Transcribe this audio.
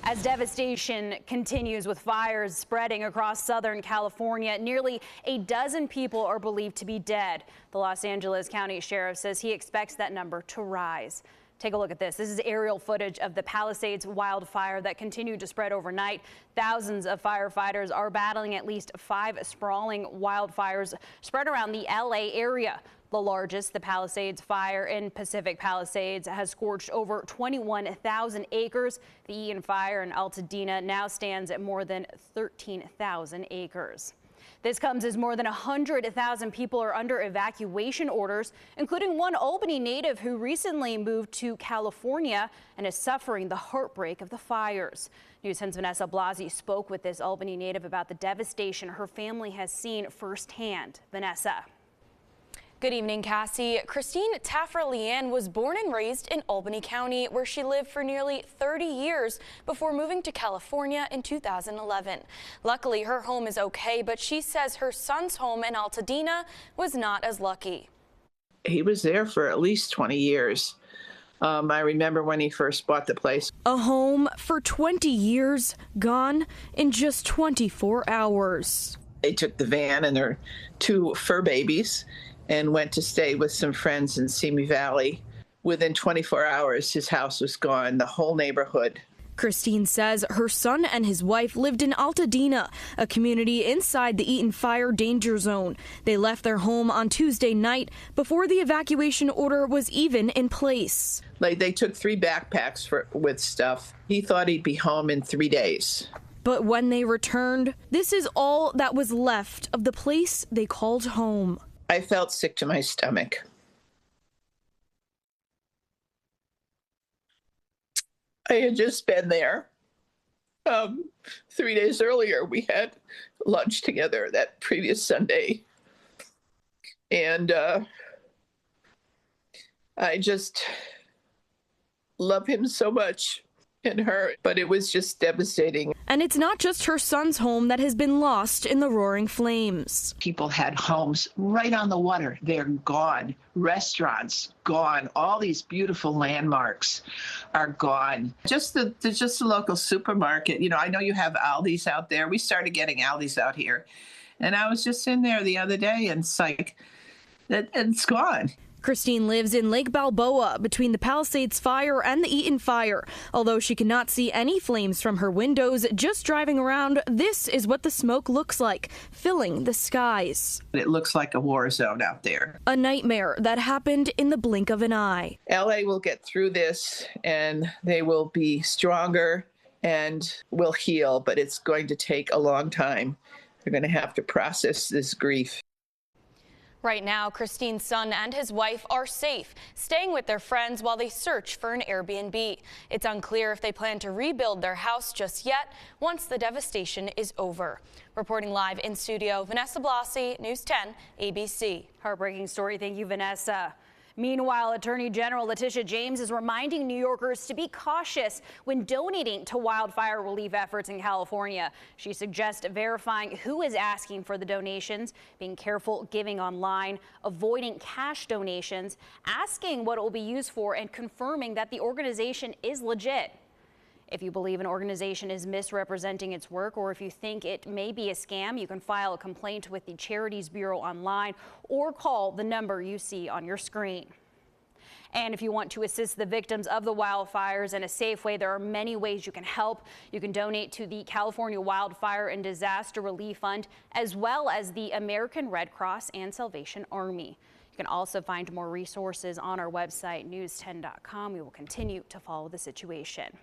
As devastation continues with fires spreading across Southern California, nearly a dozen people are believed to be dead. The Los Angeles County Sheriff says he expects that number to rise. Take a look at this. This is aerial footage of the Palisades wildfire that continued to spread overnight. Thousands of firefighters are battling at least 5 sprawling wildfires spread around the LA area. The largest, the Palisades fire in Pacific Palisades, has scorched over 21,000 acres. The Eaton fire in Altadena now stands at more than 13,000 acres. This comes as more than 100,000 people are under evacuation orders, including one Albany native who recently moved to California and is suffering the heartbreak of the fires. News 10's Vanessa Blasi spoke with this Albany native about the devastation her family has seen firsthand. Vanessa. Good evening, Cassie. Christine Taffer-Leanne was born and raised in Albany County, where she lived for nearly 30 years before moving to California in 2011. Luckily, her home is okay, but she says her son's home in Altadena was not as lucky. He was there for at least 20 years. I remember when he first bought the place. A home for 20 years, gone in just 24 hours. They took the van and their 2 fur babies and went to stay with some friends in Simi Valley. Within 24 hours, his house was gone, the whole neighborhood. Christine says her son and his wife lived in Altadena, a community inside the Eaton fire danger zone. They left their home on Tuesday night before the evacuation order was even in place. Like, they took 3 backpacks with stuff. He thought he'd be home in 3 days. But when they returned, this is all that was left of the place they called home. I felt sick to my stomach. I had just been there. 3 days earlier, we had lunch together that previous Sunday. And I just love him so much. And her, but it was just devastating. And it's not just her son's home that has been lost in the roaring flames. People had homes right on the water. They're gone. Restaurants gone. All these beautiful landmarks are gone. Just the local supermarket. You know, I know you have Aldi's out there. We started getting Aldi's out here. And I was just in there the other day and it's like, it's gone. Christine lives in Lake Balboa between the Palisades fire and the Eaton fire. Although she cannot see any flames from her windows, just driving around, this is what the smoke looks like, filling the skies. It looks like a war zone out there. A nightmare that happened in the blink of an eye. LA will get through this and they will be stronger and will heal, but it's going to take a long time. They're going to have to process this grief. Right now, Christine's son and his wife are safe, staying with their friends while they search for an Airbnb. It's unclear if they plan to rebuild their house just yet once the devastation is over. Reporting live in studio, Vanessa Blasi, News 10, ABC. Heartbreaking story. Thank you, Vanessa. Meanwhile, Attorney General Letitia James is reminding New Yorkers to be cautious when donating to wildfire relief efforts in California. She suggests verifying who is asking for the donations, being careful giving online, avoiding cash donations, asking what it will be used for, and confirming that the organization is legit. If you believe an organization is misrepresenting its work, or if you think it may be a scam, you can file a complaint with the Charities Bureau online or call the number you see on your screen. And if you want to assist the victims of the wildfires in a safe way, there are many ways you can help. You can donate to the California Wildfire and Disaster Relief Fund, as well as the American Red Cross and Salvation Army. You can also find more resources on our website, news10.com. We will continue to follow the situation.